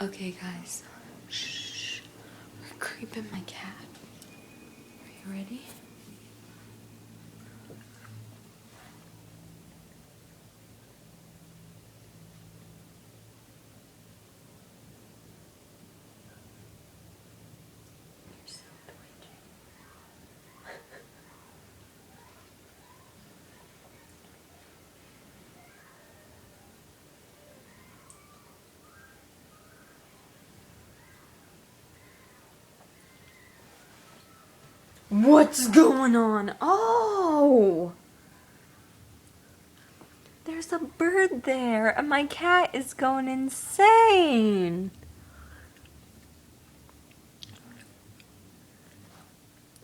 Okay, guys. Shh. We're creeping my cat. Are you ready? You're so twitchy. What's going on? Oh! There's a bird there, and my cat is going insane.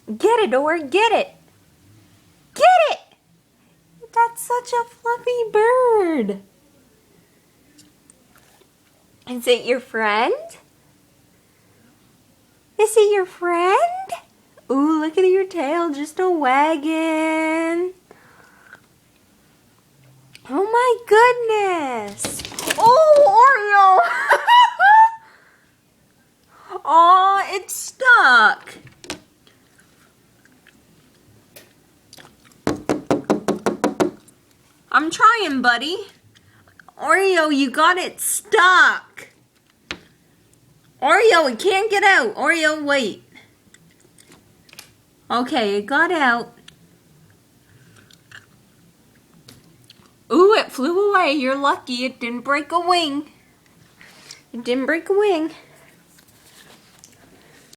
Get it, or get it! Get it! That's such a fluffy bird. Is it your friend? Is it your friend? Ooh, look at your tail, just a wagging. Oh my goodness. Oh, Oreo. Oh, it's stuck. I'm trying, buddy. Oreo, you got it stuck. Oreo, it can't get out. Oreo, wait. Okay, it got out. Ooh, it flew away. You're lucky it didn't break a wing. It didn't break a wing.